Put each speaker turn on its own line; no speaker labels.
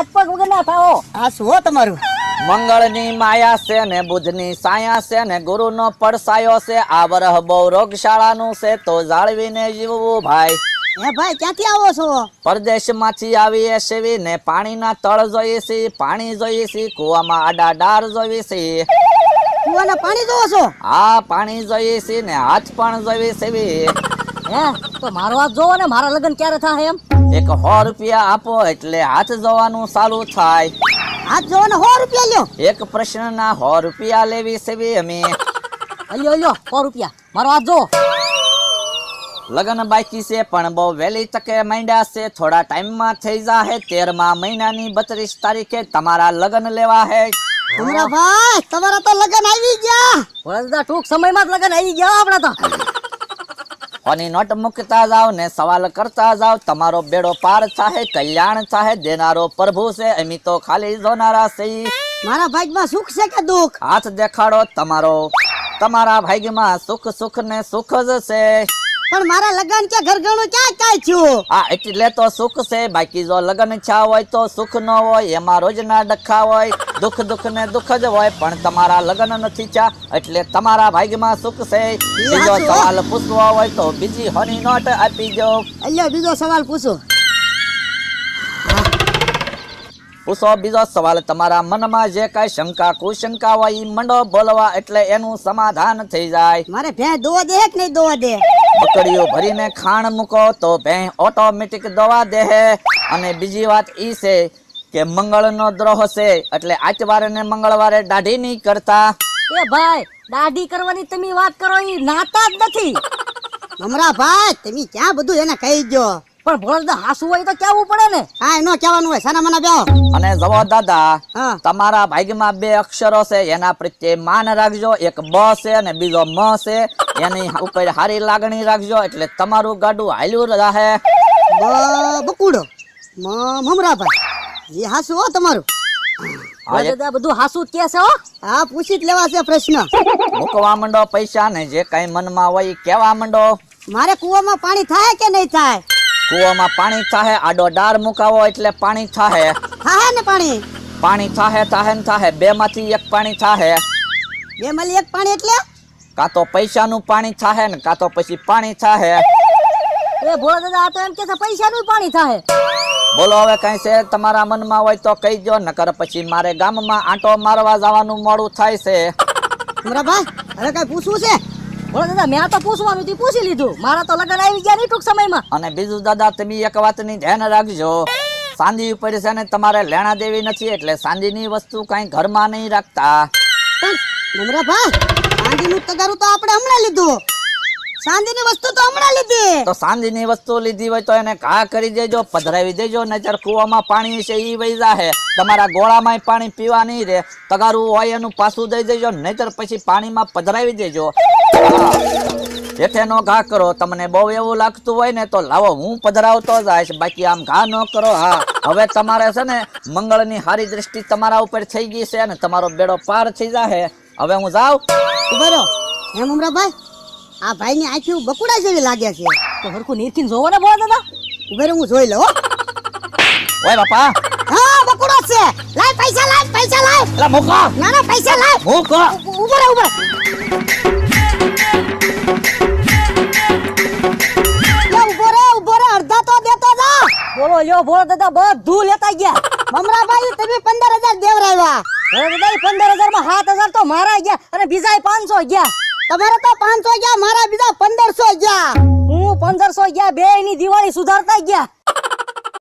હાથ પગ વગર ના થાઓ.
આ શું હો તમારું?
મંગળની માયા છે ને બુધની સાયા છે ને ગુરુનો પડસાયો છે. આ વરહ બહુ રોગશાળાનું છે તો જાળવીને જીવવું ભાઈ.
હે ભાઈ ક્યાંથી આવો છો?
પરદેશમાંથી આવીએ સેવી ને પાણીના તળ જોઈએ છે, પાણી જોઈએ છે, કુવામાં આડા ડાર જોઈએ છે.
કુવાના પાણી જોવો છો?
હા પાણી જોઈએ છે ને હાથ પણ જોઈએ સેવી.
હે તો મારો હાથ જોવો ને, મારા લગ્ન ક્યારે થાય એમ?
એક 100 રૂપિયા આપો એટલે હાથ જોવાનું ચાલુ થાય.
હાથ જોવો ને 100 રૂપિયા લ્યો.
એક પ્રશ્નના 100 રૂપિયા લેવી સેવી અમે.
અલ્યો અલ્યો 100 રૂપિયા, મારો હાથ જોવો.
લગન બાકી છે પણ બહુ વહેલી તકે માંડ્યા છે. થોડા ટાઈમમાં થઈ જાહે. 13મા મહિનાની 32 તારીખે તમારા લગન લેવા હે.
ભમરા ભાઈ તમારા તો લગન આવી ગયા.
વળદા ટૂંક સમયમાં જ લગન આવી ગયા આપણા તો.
કોની નોટ મૂકતા જાવ ને સવાલ કરતા જાવ. તમારો બેડો પાર થાય, કલ્યાણ થાય. દેનારો પ્રભુ છે, અમે તો ખાલી જોનારા છે.
મારા ભાગમાં સુખ છે કે દુઃખ?
હાથ દેખાડો તમારો. તમારા ભાગ્યમાં સુખ સુખ ને સુખ જ છે.
પણ મારા લગન કે ઘરઘણું ક્યાં ક્યાં થયું?
આ એટલે તો સુખ છે. બાકી જો લગન છા હોય તો સુખ ન હોય. એમાં રોજના ડખા હોય. દુઃખ દુઃખ ને દુઃખ જ હોય. પણ તમારા લગન નથી છા એટલે તમારા ભાગ્યમાં સુખ છે. બીજો સવાલ પૂછવો હોય તો બીજી હોની નોટ આપી દો.
અલ્યો બીજો સવાલ પૂછો.
પૂછો બીજો સવાલ. તમારા મનમાં જે કઈ શંકા કુશંકા હોય ઈ મંડો બોલવા એટલે એનું સમાધાન થઈ જાય.
મારે ભેં દોવા દે કે નહીં દોવા દે?
બકડીઓ ભરીને ખાણ મૂકો તો ભેં ઓટોમેટિક દવા દે. અને બીજી વાત ઈ છે કે મંગળનો દ્રોહ છે એટલે આચવારે ને મંગળવારે દાઢી નહીં કરતા.
એ ભાઈ દાઢી કરવાની તમે વાત કરો, ઈ નાતા જ નથી.
ભમરા ભાઈ તમે ક્યાં બધું એને કહી દો.
પણ ભોળદા હાસુ હોય તો કેવું પડે ને.
હા નો કહેવાનું હોય. સાના મના બેહો.
અને જવો દાદા,
હા
તમારા ભાગ્યમાં 2 અક્ષરો છે એના પ્રત્યે માન રાખજો. એક બ છે અને બીજો મ છે. એની ઉપર સારી લાગણી રાખજો એટલે તમારું ગાડું હાલ્યું રહે.
બકુડો ભમરા ભાઈ એ હાસુ હો તમારું.
ભોળદા બધું હાસુ જ કે છે હો.
હા પૂછી જ લેવા છે પ્રશ્ન.
મૂકવા માંડો પૈસા ને જે કઈ મનમાં હોય ઈ કહેવા માંડો.
મારે કુવામાં પાણી થાય કે નહીં થાય?
કુવામાં પાણી થાહે. આડો ડાર મુકાવો એટલે પાણી થાહે.
થાય ને પાણી?
પાણી થાહે થાહે ને થાહે. 2 માંથી 1 પાણી થાહે.
બે મળી એક પાણી એટલે?
કાં તો પૈસાનું પાણી થાહે ને કાં તો પછી પાણી થાહે.
એ ભોળદા આ તો એમ કે છે પૈસાનું પાણી થાય.
બોલો હવે કઈ છે તમારા મનમાં હોય તો કહી દો, નકર પછી મારે ગામમાં આંટો મારવા જવાનું મોડું થાય છે.
ભમરા ભાઈ હવે કઈ પૂછવું છે?
ભોળદા મેં તો પૂછવાનું હતું, પૂછી લીધું. મારા તો લગન આવી ગયા નહીં ટૂંક સમયમાં.
અને બીજું દાદા તમે એક વાતની ધ્યાન રાખજો. સાંજી ઉપર છે ને તમારે લેણા દેવી નથી એટલે સાંજીની વસ્તુ કઈ ઘરમાં નહીં રાખતા.
પણ ભમરા ભાઈ સાંજીનું તગારું તો આપણે હમણાં લીધું. સાંજીની વસ્તુ તો હમણાં લીધી.
તો સાંજીની વસ્તુ લીધી હોય તો એને ઘા કરી દેજો, પધરાવી દેજો. નહીતર કુવામાં પાણી છે ઈ વહી જાહે. તમારા ગોળામાં પાણી પીવા નહીં રે. તગારું હોય એનું પાછું દઈ દેજો, નહીતર પછી પાણીમાં પધરાવી દેજો. જેઠે નો ઘા કરો. તમને બહુ એવું લાગતું હોય ને તો લાવો હું પધરાવતો જાય. બાકી આમ ઘા ન કરો. હા હવે તમારે છે ને મંગળની સારી દ્રષ્ટિ તમારા ઉપર થઈ ગઈ છે અને તમારો બેડો પાર થઈ જાહે. હવે હું જાઉં.
ઉભા રહો. હે ભમરા ભાઈ આ ભાઈની આંખી બકુડા જેવી લાગે છે.
તો હરખું નીરખીને જોવો ને ભોળદા.
ઉભા રહો હું જોઈ લઉં.
ઓય બાપા,
હા બકુડો છે. લાય પૈસા લાય, પૈસા લાય.
એલા મૂકો.
ના ના પૈસા લાય.
મૂકો.
ઉભા રહો ઉભા. ઉભો રે અડધા તો દેતો જા.
બોલો લ્યો ભોળદા બધું લેતા ગયા.
ભમરા ભાઈ તમે 15,000 દેવરાવ્યા.
ભોળદા 15,000 માં 7,000 તો મારા ગયા અને બીજા 500 ગયા.
તમારે તો 500 ગયા, મારા બીજા 1500 ગયા.
હું 1500 ગયા. બે ની દિવાળી સુધારતા ગયા.